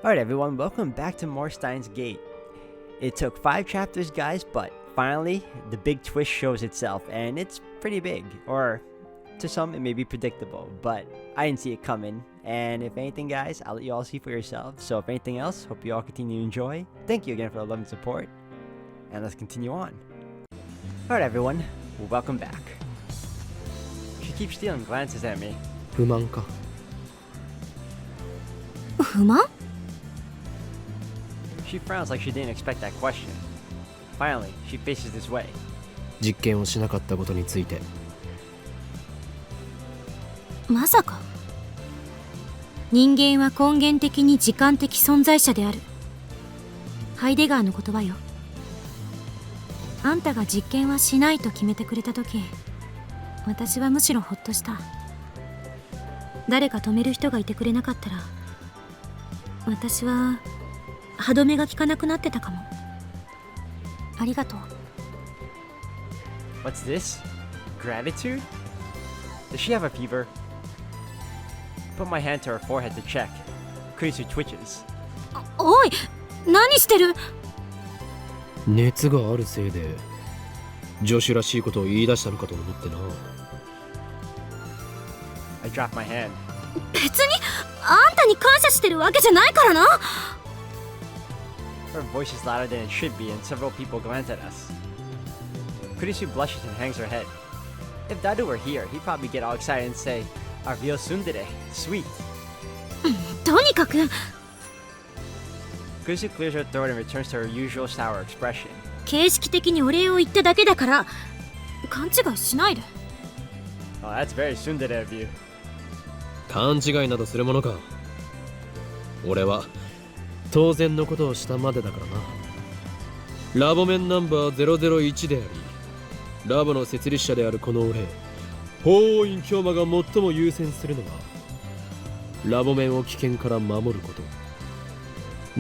Alright everyone, welcome back to more Steins Gate. It took 5 chapters guys, but finally the big twist shows itself, and it's pretty big, or to some it may be predictable, but I didn't see it coming, and if anything guys, I'll let you all see for yourselves. So if anything else, hope you all continue to enjoy. Thank you again for the love and support, and let's continue on. Alright everyone, welcome back. She keeps stealing glances at me. 不満か。不満？ She frowns like she didn't expect that question. Finally, she faces this way. 実験をしなかったことについて。まさか。人間は根源的に時間的存在者である。ハイデガーの言葉よ。あんたが実験はしないと決めてくれたとき、私はむしろほっとした。誰か止める人がいてくれなかったら、私は歯止めが効かなくなってたかも。ありがとう。What's this? Gratitude? Does she have a fever? Put my hand to her forehead to check. Kurisu twitches. おい、何してる？熱があるせいで助手らしいことを言い出したのかと思ってな。I drop my hand. 別にあんたに感謝してるわけじゃないからな。Her voice is louder than it should be, and several people glance at us. Kurisu blushes and hangs her head. If Dadu were here, he'd probably get all excited and say, "Arvio tsundere, sweet." とにかく Kurisu clears her throat and returns to her usual sour expression. 形式的にお礼を言っただけだから勘違いしないで。 Oh, that's very tsundere of you. 勘違いなどするものか。俺は当然のことをしたまでだからな。ラボメンナンバー001であり、ラボの設立者であるこの俺、法王院京馬が最も優先するのはラボメンを危険から守ること。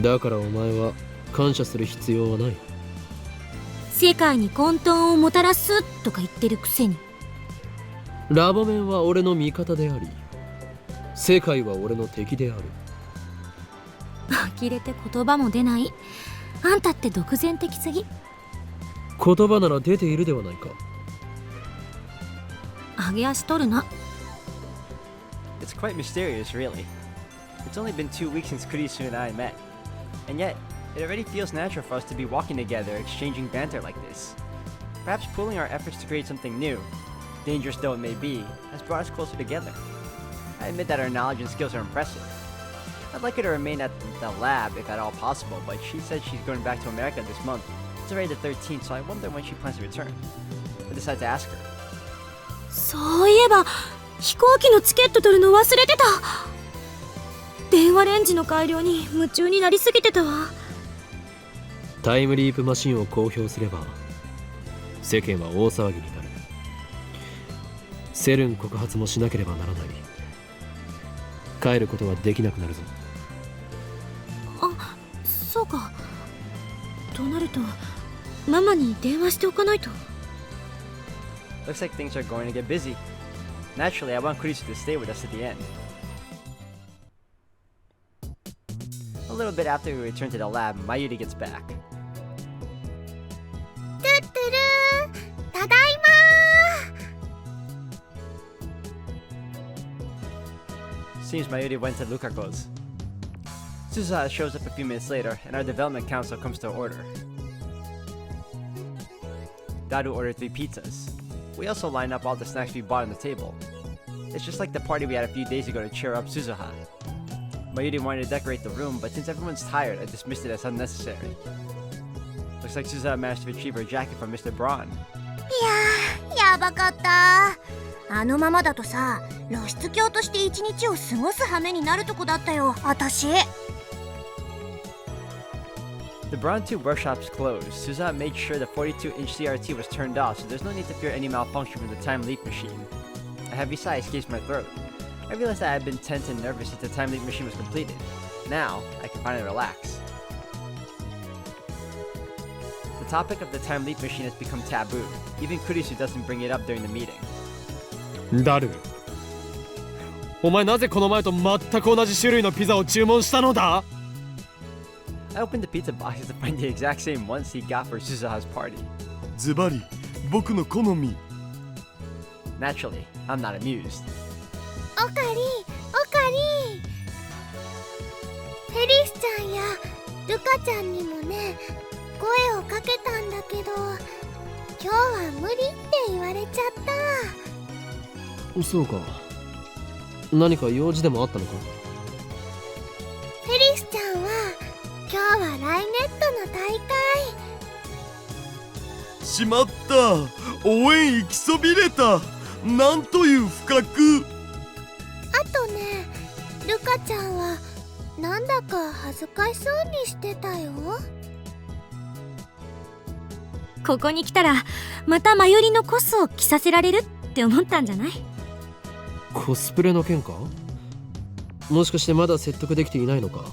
だからお前は感謝する必要はない。世界に混沌をもたらすとか言ってるくせに。ラボメンは俺の味方であり、世界は俺の敵である。呆れて言葉も出ない。あんたって独善的すぎ。言葉なら出ているではないか。上げ足取るな。 It's quite mysterious, really. It's only been 2 weeks since Kurisu and I met. And yet, it already feels natural for us to be walking together, exchanging banter like this. Perhaps pooling our efforts to create something new, dangerous though it may be, has brought us closer together. I admit that our knowledge and skills are impressive. I'd like her to remain at the lab if at all possible, but she said she's going back to America this month. It's already the 13th, so I wonder when she plans to return. I decided to ask her. そういえば飛行機のチケット取るの忘れてた。電話レンジの改良に夢中になりすぎてたわ。タイムリープマシンを公表すれば世間は大騒ぎになる。セルン告発もしなければならない。帰ることはできなくなるぞ。あ、そうか。となるとママに電話しておかないと。 Looks like things are going to get busy. Naturally, I want Kurisu to stay with us at the end. A little bit after we return to the lab, Mayuri gets back. トゥットゥルー、ただいま。 Seems Mayuri went to Lukako's. Suzuha shows up a few minutes later, and our development council comes to order. Dadu ordered 3 pizzas. We also line up all the snacks we bought on the table. It's just like the party we had a few days ago to cheer up Suzuha. Mayuri wanted to decorate the room, but since everyone's tired, I dismissed it as unnecessary. Looks like Suzuha managed to retrieve her jacket from Mr. Braun. いやー、やばかった。あのままだとさ、露出狂として一日を過ごす羽目になるとこだったよ、私。 The Braun 2 workshops closed. Suzuha made sure the 42-inch CRT was turned off, so there's no need to fear any malfunction from the time leap machine. A heavy sigh escapes my throat. I realized that I had been tense and nervous since the time leap machine was completed. Now, I can finally relax. The topic of the time leap machine has become taboo. Even Kurisu doesn't bring it up during the meeting. ダル、お前なぜこの前と全く同じ種類のピザを注文したのだ？ I opened the pizza boxes to find the exact same ones he got for Suzuha's party. ズバリ僕の好み。 Naturally, I'm not amused. おかりおかり、フェリスちゃんやルカちゃんにもね声をかけたんだけど、今日は無理って言われちゃった。そうか。何か用事でもあったのか？フェリスちゃんは今日はライネットの大会。しまった、応援行きそびれた。なんという不覚。あとね、ルカちゃんはなんだか恥ずかしそうにしてたよ。ここに来たらまたマユリのコスを着させられるって思ったんじゃない？コスプレの件か？もしかしてまだ説得できていないのか？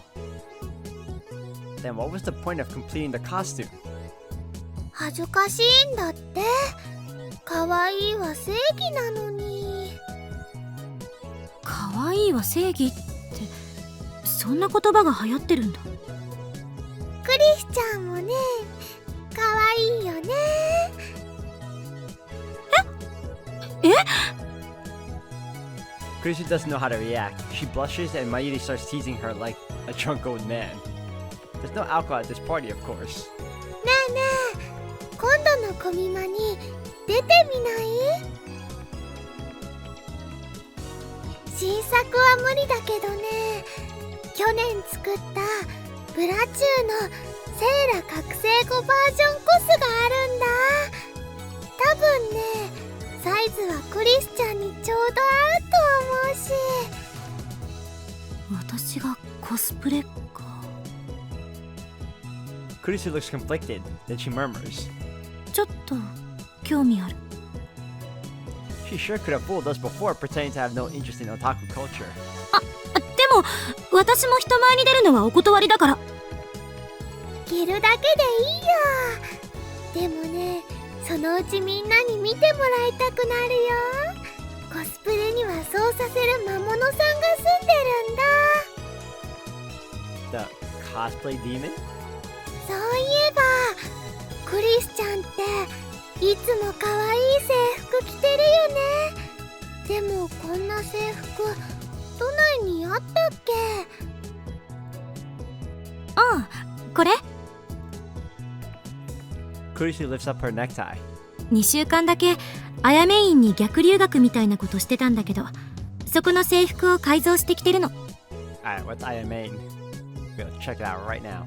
Then what was the point of completing the costume? 恥ずかしいんだって。可愛いは正義なのに。可愛いは正義ってそんな言葉が流行ってるんだ。クリスちゃんもね可愛いよね。え？ Kurisu doesn't know how to react. She blushes and Mayuri starts teasing her like a drunk old man. There's no alcohol at this party, of course. ねえねえ、今度のコミマに出てみない？新作は無理だけどね、去年作ったブラチューのセーラ覚醒後バージョンコスがあるんだ。多分ね、サイズはクリスちゃんにちょうど合うと思うし。私がコスプレか。Kurisu looks conflicted, then she murmurs. ちょっと興味ある。 She sure could have fooled us before, pretending to have no interest in otaku culture. でも私も人前に出るのはお断りだから。着るだけでいいよ。でもね、そのうちみんなに見てもらいたくなるよ。コスプレにはそうさせる魔物さんが住んでるんだ。 The cosplay demon? そういえばクリスちゃんっていつも可愛い制服着てるよね。でもこんな制服都内にあったっけ？うん、これKurisu lifts up her necktie. 2週間だけアヤメインに逆留学みたいなことしてたんだけど、そこの制服を改造してきてるの。 Alright, what's Ayamain? We'll check it out right now.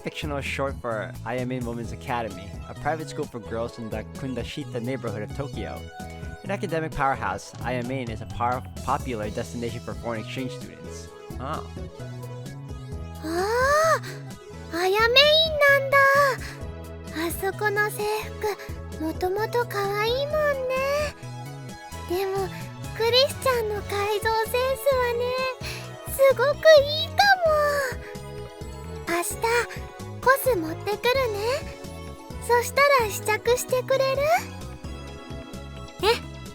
Fictional is short for Ayamain Women's Academy, a private school for girls in the Kundashita neighborhood of Tokyo. An academic powerhouse, Ayamain is a popular destination for foreign exchange students. Oh. ああ、アヤメインなんだ。あそこの制服もともと可愛いもんね。でもクリスちゃんの改造センスはね、すごくいいかも。明日コス持ってくるね。そしたら試着してくれる？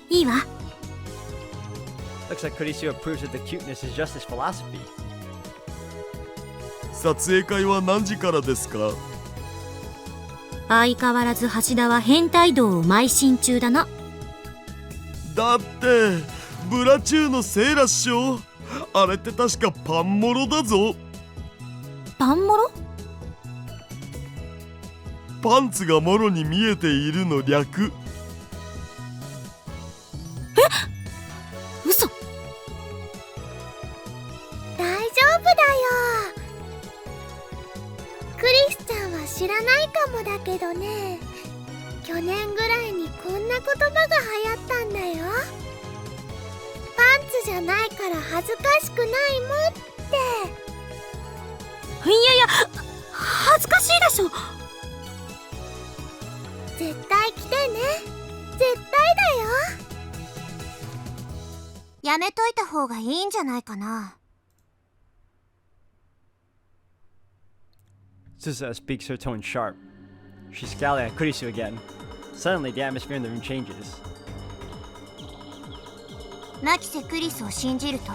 いいわ。 Looks like Kurisu approves that the cuteness is just his philosophy. 撮影会は何時からですか？相変わらず橋田は変態道を邁進中だな。だってブラチューのセーラっしょ。あれって確かパンモロだぞ。パンモロ？パンツがモロに見えているの略。嘘。大丈夫だよ。クリスちゃんは知らないかもだけどね、去年ぐらいにこんな言葉が流行ったんだよ。パンツじゃないから恥ずかしくないもんって。いやいや、恥ずかしいでしょ。絶対来てね。絶対だよ。やめといた方がいいんじゃないかな。Suzuha speaks, her tone sharp. She's scowling at Kurisu again. Suddenly, the atmosphere in the room changes. マキセクリスを信じると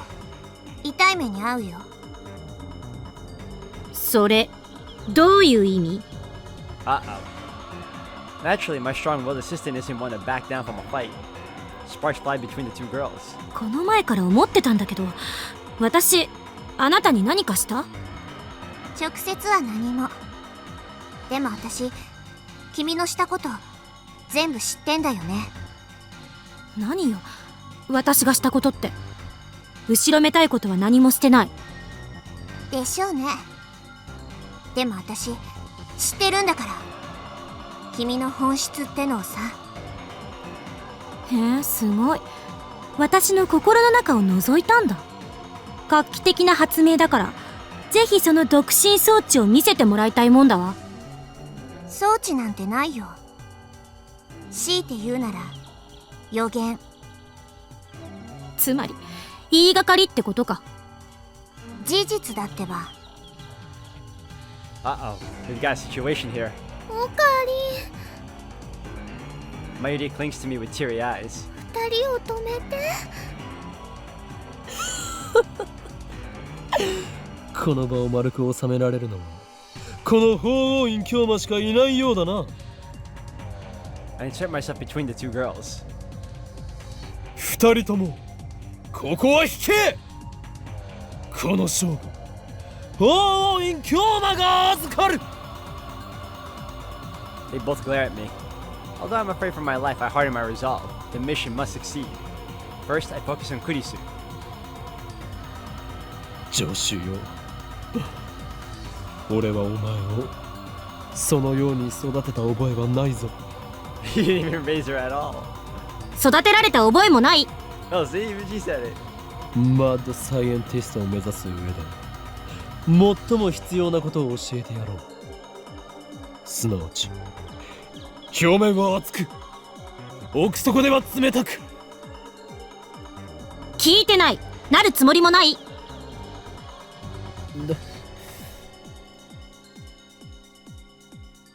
痛い目に遭うよ。それどういう意味？ Uh-oh. Naturally, my strong-willed assistant isn't one to back down from a fight. Sparks fly between the two girls. この前から思ってたんだけど、私、あなたに何かした？直接は何も。でも私、君のしたこと全部知ってんだよね。何よ、私がしたことって。後ろめたいことは何もしてない。でしょうね。でも私知ってるんだから、君の本質ってのをさ。へえ、すごい。私の心の中を覗いたんだ。画期的な発明だから、ぜひその独身装置を見せてもらいたいもんだわ。装置なんてないよ。強いて言うなら予言。つまり言いがかりってことか。事実だってば。 Uh-oh. We've got a situation here. おかわり。 Mayuri clings to me with teary eyes. 二人を止めて。この場を丸く収められるのはこの法王院京馬しかいないようだな。 I insert myself between the two girls. 二人ともここは引け。この勝負法王院京馬が預かる。 They both glare at me. Although I'm afraid for my life, I harden my resolve. The mission must succeed. First, I focus on Kurisu. 助手よ、俺はお前をそのように育てた覚えはないぞ。 He didn't even raise her at all. 育てられた覚えもない。 Oh, see, even she said it. マッドサイエンティストを目指す上で最も必要なことを教えてやろう。すなわち表面は熱く奥底では冷たく。聞いてない。なるつもりもない。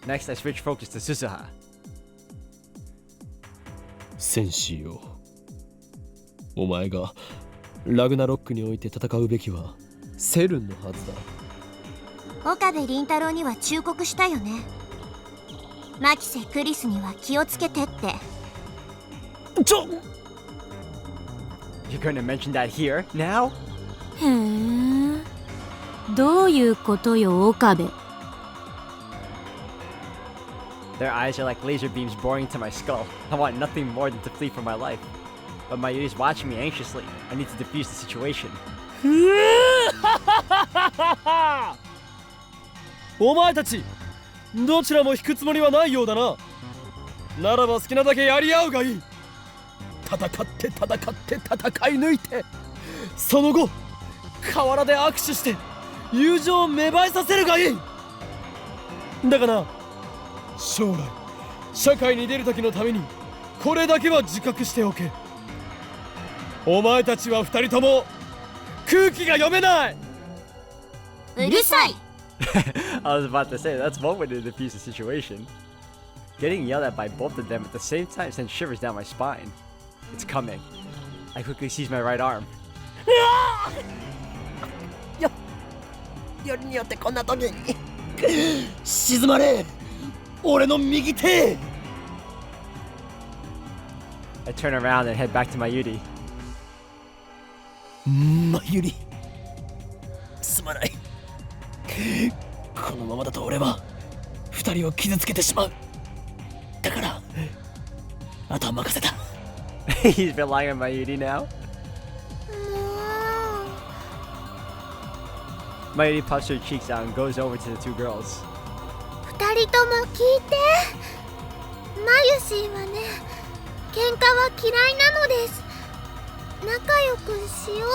Next, I switch focus to Susaha. 戦士よ、お前がラグナロックにおいて戦うべきはセルンのはずだ。岡部倫太郎には忠告したよね。マキセ・クリスには気をつけてって。You're gonna mention that here, now? へえ、どういうことよ、岡部。Their eyes are like laser beams boring into my skull. I want nothing more than to flee for my life. But Mayuri's watching me anxiously. I need to defuse the situation. お前たちどちらも引くつもりはないようだな。ならば好きなだけやり合うがいい。戦って戦って戦い抜いて、その後河原で握手して友情を芽生えさせるがいい。だがな、将来社会に出る時のためにこれだけは自覚しておけ。お前たちは二人とも空気が読めない。うるさい。 I was about to say, that's one way to defuse the situation. Getting yelled at by both of them at the same time sends shivers down my spine. It's coming. I quickly seize my right arm. よりによってこんな時に静まれ、俺の右手。 I turn around and head back to Mayuri. マユリ、すまない。このままだと俺は二人を傷つけてしまう。だからあとは任せた。He's relying on Mayuri now. も Mayuri puffs her cheeks out and goes over to the two girls. う二人とも聞いて。マユシーはね、喧嘩は嫌いなのです。仲良くしようよ。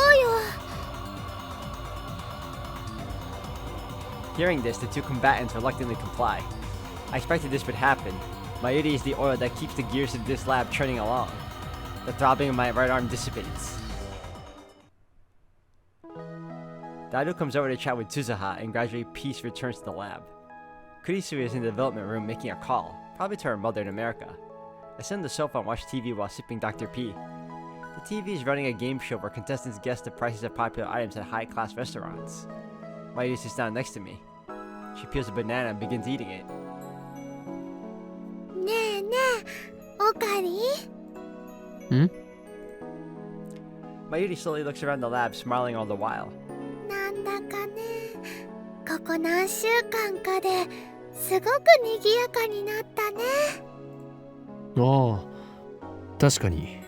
Hearing this, the two combatants reluctantly comply. I expected this would happen. Mayuri is the oil that keeps the gears of this lab churning along. The throbbing of my right arm dissipates. Daido comes over to chat with Tsuzaha, and gradually peace returns to the lab. Kurisu is in the development room making a call, probably to her mother in America. I sit on the sofa and watch TV while sipping Dr. P. The TV is running a game show where contestants guess the prices of popular items at high-class restaurants. Mayuri sits down next to me. She peels a banana and begins eating it. ねえねえ、オカリん Mayuri slowly looks around the lab, smiling all the while. なんだかね、ここ何週間かですごく賑やかになったね。ああ、確かに。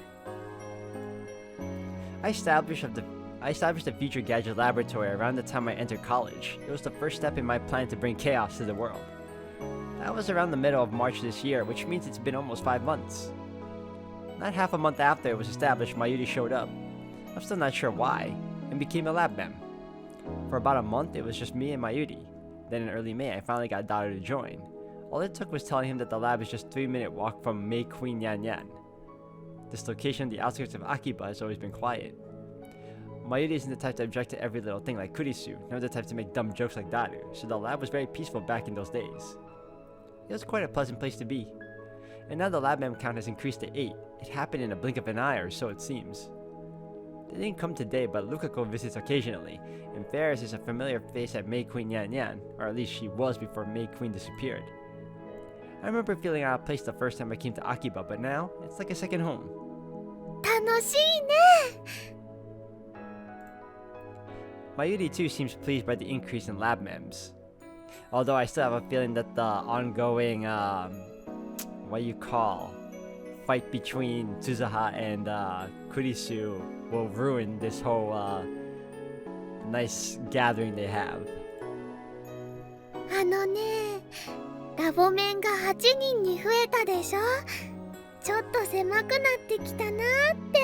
I established a future gadget laboratory around the time I entered college. It was the first step in my plan to bring chaos to the world. That was around the middle of March this year, which means it's been almost 5 months. Not half a month after it was established, Mayuri showed up. I'm still not sure why, and became a lab mem. For about a month, it was just me and Mayuri. Then in early May, I finally got Daru to join. All it took was telling him that the lab is just a 3-minute walk from May Queen Yan Yan. This location on the outskirts of Akiba has always been quiet. Mayuri isn't the type to object to every little thing like Kurisu, nor the type to make dumb jokes like Daru, so the lab was very peaceful back in those days. It was quite a pleasant place to be. And now the lab mem count has increased to 8. It happened in a blink of an eye, or so it seems. They didn't come today, but Lukako visits occasionally, and Ferris is a familiar face at May Queen Yan Yan, or at least she was before May Queen disappeared. I remember feeling out of place the first time I came to Akiba, but now, it's like a second home. 楽しいね。Mayuri too seems pleased by the increase in lab mems. Although I still have a feeling that the ongoing, what you call, fight between Tsuzaha and Kurisu will ruin this whole nice gathering they have. あのね、ラボ面が8人に増えたでしょ。ちょっと狭くなってきたなって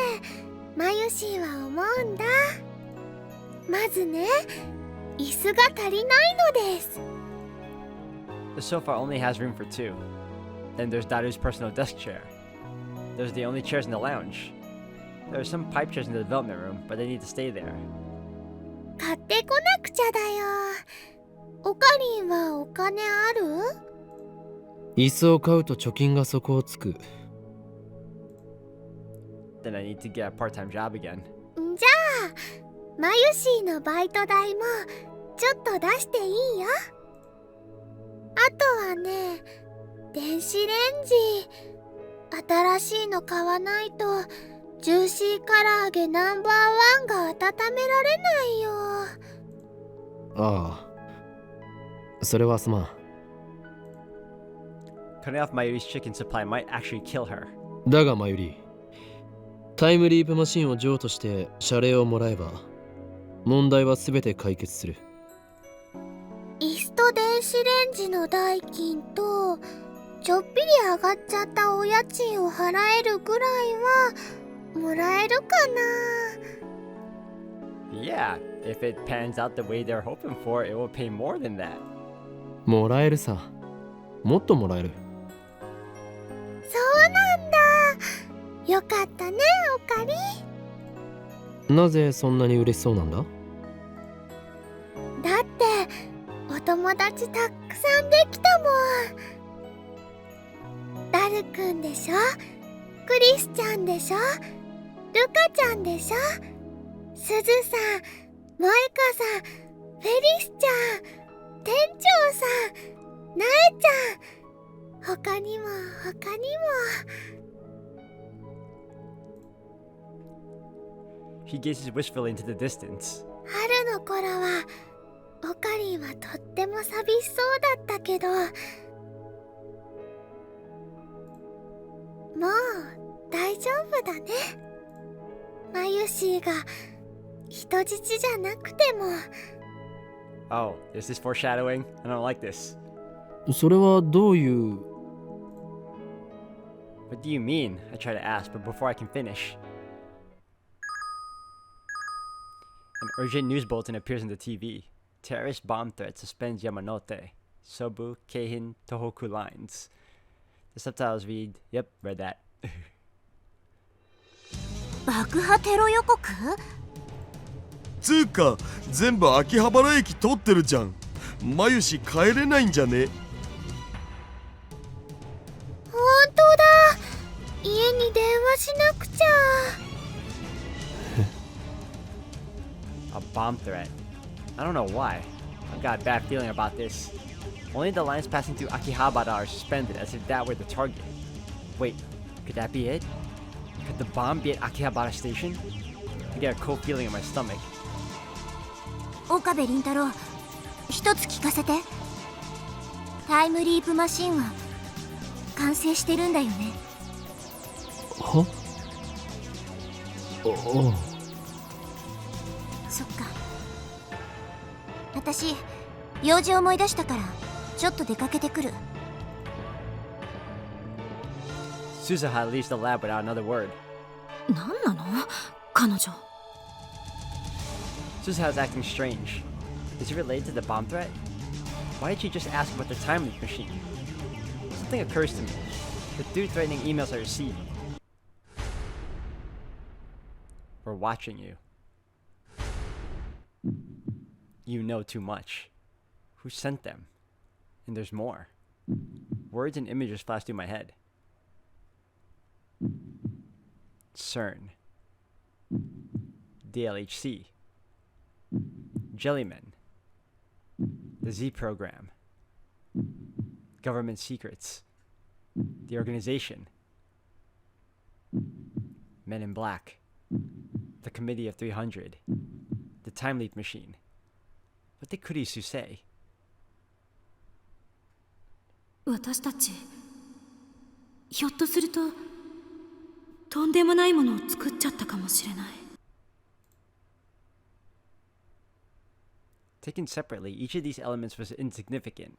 マユシーは思うんだ。まずね、椅子が足りないのです。 The sofa only has room for 2. Then there's Daru's personal desk chair. Those are the only chairs in the lounge. There are some pipe chairs in the development room, but they need to stay there. 買ってこなくちゃだよ。オカリンはお金ある？椅子を買うと貯金が底をつく。Then I need to get a part-time job again. じゃあ、マユシーのバイト代もちょっと出していいよ。あとはね、電子レンジ新しいの買わないとジューシー唐揚げナンバー1が温められないよ。ああ、それはすまん。Cutting off Mayuri's chicken supply might actually kill her. だがマユリ、タイムリープマシンを譲渡して謝礼をもらえば問題は全て解決する。椅子と電子レンジの代金とちょっぴり上がっちゃったお家賃を払えるぐらいはもらえるかな。 Yeah, if it pans out the way they're hoping for, it will pay more than that. もらえるさ。もっともらえる。そうなんだ。よかったね、オカリ。なぜそんなに嬉しそうなんだ？だってお友達たくさんできたもん。ダルくんでしょ、クリスちゃんでしょ、ルカちゃんでしょ、スズさん、モエカさん、フェリスちゃん、店長さん、ナエちゃん、他にも他にも。 He gazes wistfully into the distance. 春の頃はオカリンはとっても寂しそうだったけど、もう大丈夫だね。マユシーが人質じゃなくても。 Oh, is this foreshadowing? I don't like this. それはどういう？ What do you mean? I try to ask, but before I can finish, an urgent news bulletin appears on the TV. Terrorist bomb threat suspends Yamanote, Sobu, Keihin, Tohoku lines. The subtitles read, yep, read that. 爆破テロ予告？つうか全部秋葉原駅通ってるじゃん。マユシ帰れないんじゃね？本当だ。家に電話しなくちゃ。A bomb threat. I don't know why. I've got a bad feeling about this. Only the lines passing through Akihabara are suspended as if that were the target. Wait, could that be it? Could the bomb be at Akihabara Station? I get a cold feeling in my stomach. 岡部倫太郎、一つ聞かせて。タイムリープマシンは完成してるんだよね。は？おお。そっか。私、用事思い出したからちょっと出かけてくる。Suzuha leaves the lab without another word. 何なの彼女。Suzuha's acting strange. Is it related to the bomb threat? Why did she just ask about the time leak machine? Something occurs to me. The dude threatening emails I received. We're watching you. You know too much. Who sent them? And there's more. Words and images flash through my head. CERN. DLHC. Jellymen. The Z program. Government secrets. The organization. Men in Black. The Committee of 300. The Time Leap Machine. What did Kurisu say? 私たちひょっとするととんでもないものを作っちゃったかもしれない。Taken separately, each of these elements was insignificant,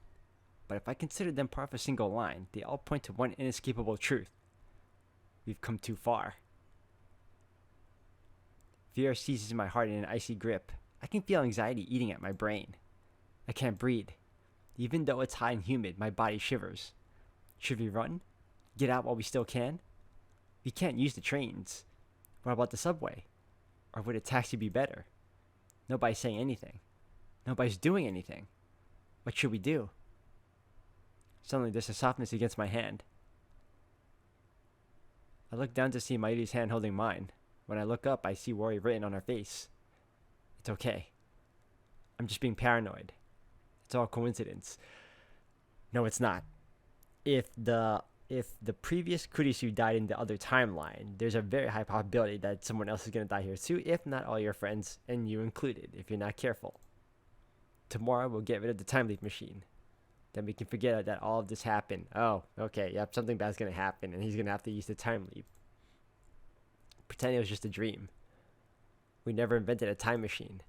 but if I considered them part of a single line, they all point to one inescapable truth. We've come too far. Fear seizes my heart in an icy grip. I can feel anxiety eating at my brain. I can't breathe. Even though it's hot and humid, my body shivers. Should we run? Get out while we still can? We can't use the trains. What about the subway? Or would a taxi be better? Nobody's saying anything. Nobody's doing anything. What should we do? Suddenly there's a softness against my hand. I look down to see Mayuri's hand holding mine. When I look up, I see worry written on her face. It's okay. I'm just being paranoid. It's all coincidence. No, it's not. If the previous Kurisu died in the other timeline, there's a very high probability that someone else is going to die here too, if not all your friends, and you included, if you're not careful. Tomorrow we'll get rid of the time leap machine. Then we can forget that all of this happened. Oh, okay, yep, something bad's going to happen, and he's going to have to use the time leap. Pretend it was just a dream. We never invented a time machine.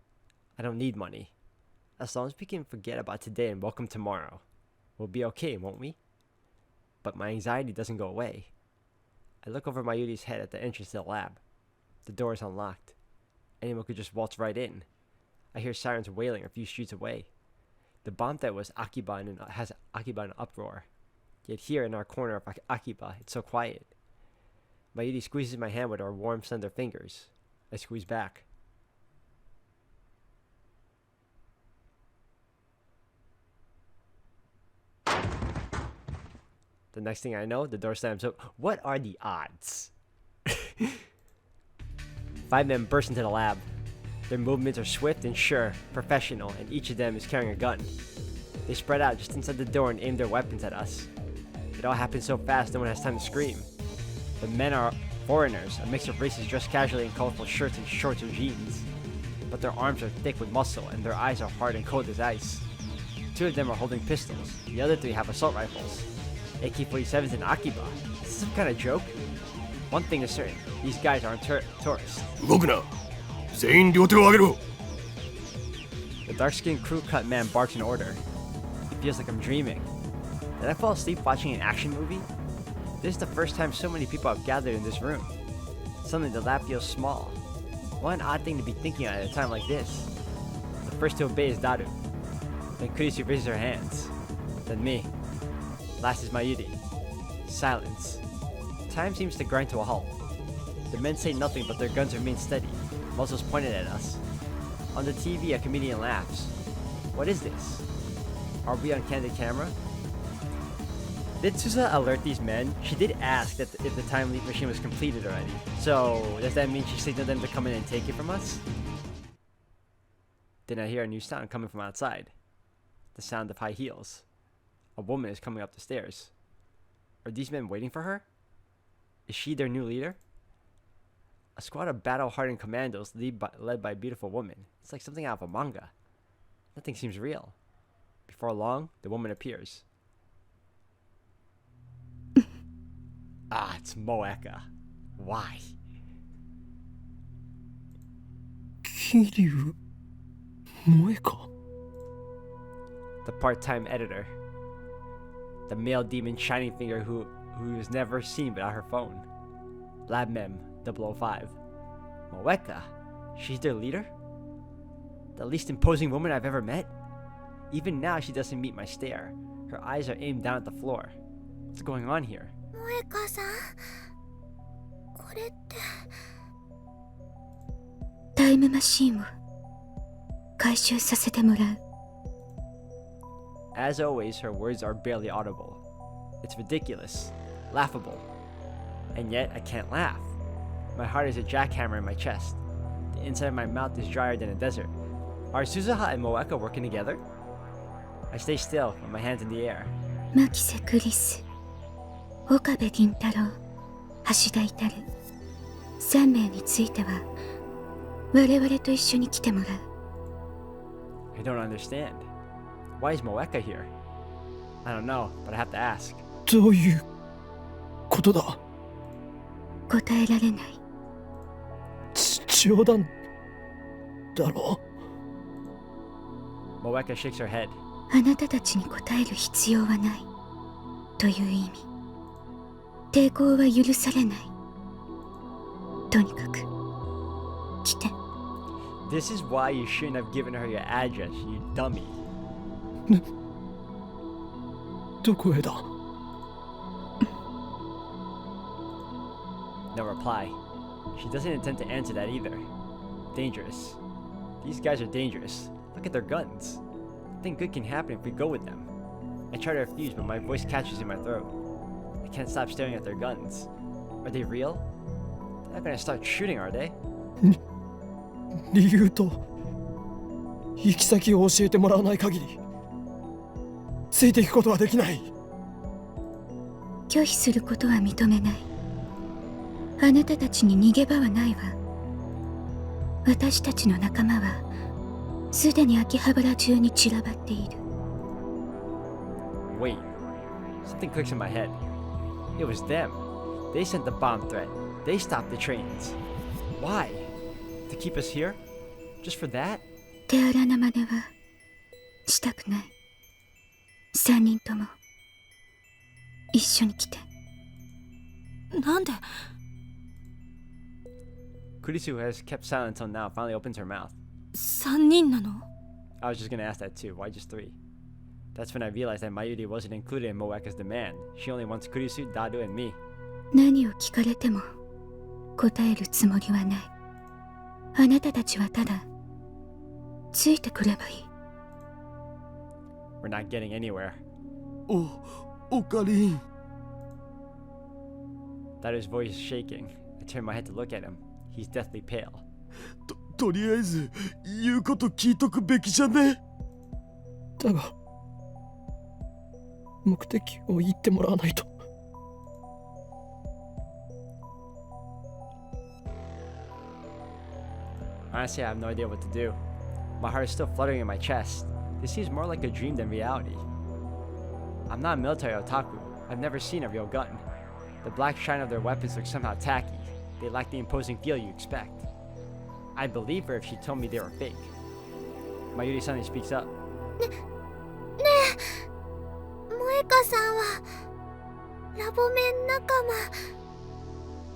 I don't need money. As long as we can forget about today and welcome tomorrow, we'll be okay, won't we? But my anxiety doesn't go away. I look over Mayuri's head at the entrance to the lab. The door is unlocked. Anyone could just waltz right in. I hear sirens wailing a few streets away. The bomb threat has Akiba in an uproar. Yet here in our corner of Akiba, it's so quiet. Mayuri squeezes my hand with her warm, slender fingers. I squeeze back. The next thing I know, the door slams up. What are the odds? 5 men burst into the lab. Their movements are swift and sure, professional, and each of them is carrying a gun. They spread out just inside the door and aim their weapons at us. It all happens so fast, no one has time to scream. The men are foreigners, a mix of races dressed casually in colorful shirts and shorts or jeans. But their arms are thick with muscle, and their eyes are hard and cold as ice. 2 of them are holding pistols. The other 3 have assault rifles. AK-47s in Akiba. Is this some kind of joke? One thing is certain, these guys aren't tourists. 動くな。全員両手を上げろ。 The dark-skinned crew-cut man barks an order. It feels like I'm dreaming. Did I fall asleep watching an action movie? This is the first time so many people have gathered in this room. Suddenly the lab feels small. What an odd thing to be thinking at a time like this. The first to obey is Daru. Then Kurisu raises her hands. Then me. Last is Mayuri. Silence. Time seems to grind to a halt. The men say nothing, but their guns remain steady, muzzles pointed at us. On the TV, a comedian laughs. What is this? Are we on candid camera? Did Susa alert these men? She did ask that if the time leap machine was completed already. So, does that mean she signaled them to come in and take it from us? Then I hear a new sound coming from outside. The sound of high heels. A woman is coming up the stairs. Are these men waiting for her? Is she their new leader? A squad of battle-hardened commandos led by a beautiful woman. It's like something out of a manga. Nothing seems real. Before long, the woman appears. Ah, it's Moeka. Why? Kiryu Moeka. The part-time editor. The male demon Shining Finger who is never seen without her phone. Lab Mem 005. Moeka? She's their leader? The least imposing woman I've ever met? Even now she doesn't meet my stare. Her eyes are aimed down at the floor. What's going on here? 萌香さん、これって。タイムマシーンを回収させてもらう。As always, her words are barely audible. It's ridiculous, laughable. And yet, I can't laugh. My heart is a jackhammer in my chest. The inside of my mouth is drier than a desert. Are Suzuha and Moeka working together? I stay still, with my hands in the air. 牧瀬クリス、岡部銀太郎、橋田至3名については我々と一緒に来てもらう。 I don't understand. Why is Moeka here? I don't know, but I have to ask. どういうことだ。答えられない。冗談だろ。 Moeka shakes her head. あなたたちに答える必要はないという意味。抵抗は許されない。とにかく来て。 This is why you shouldn't have given her your address, you dummy. どこへだ。 No reply. She doesn't intend to answer that either. Dangerous. These guys are dangerous. Look at their guns. Nothing good can happen if we go with them. I try to refuse, but my voice catches in my throat. I can't stop staring at their guns. Are they real? They're not gonna start shooting, are they? 理由と行き先を教えてもらわない限りついていくことはできない。拒否することは認めない。あなたたちに逃げ場はないわ。私たちの仲間はすでに秋葉原中に散らばっている。 Wait. Something clicks in my head. It was them. They sent the bomb threat. They stopped the trains. Why? To keep us here? Just for that? 手荒な真似はしたくない。3人とも一緒に来て。なんで？ Kurisu, who has kept silent until now, finally opens her mouth. 3人なの？ I was just gonna ask that too. Why just 3? That's when I realized that Mayuri wasn't included in Moeka's demand. She only wants Kurisu, Dadu, and me. 何を聞かれても答えるつもりはない。あなたたちはただついてくればいい。 We're not getting anywhere. おかりん。 Dadu's voice is shaking. I turn my head to look at him. He's deathly pale. とりあえず言うこと聞いとくべきじゃね。だが目的を言ってもらわないと。 Honestly, I have no idea what to do. My heart is still fluttering in my chest. This seems more like a dream than reality. I'm not a military otaku. I've never seen a real gun. The black shine of their weapons looks somehow tacky. They lack the imposing feel you expect. I'd believe her if she told me they were fake. Mayuri suddenly speaks up. ねえ、萌香さんはラボメン仲間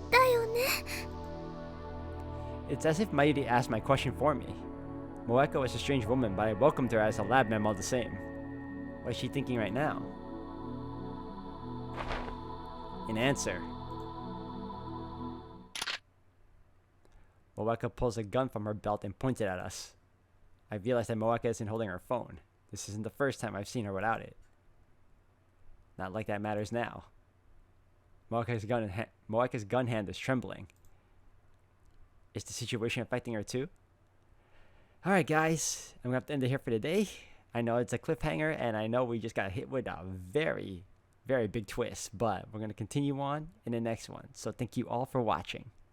だよね。 It's as if Mayuri asked my question for me. Moeka was a strange woman, but I welcomed her as a lab mem all the same. What is she thinking right now? An answer. Moeka pulls a gun from her belt and points it at us. I realize that Moeka isn't holding her phone. This isn't the first time I've seen her without it. Not like that matters now. Moeka's gun hand is trembling. Is the situation affecting her too? Alright guys, I'm gonna have to end it here for today. I know it's a cliffhanger, and I know we just got hit with a very, very big twist, but we're going to continue on in the next one. So thank you all for watching.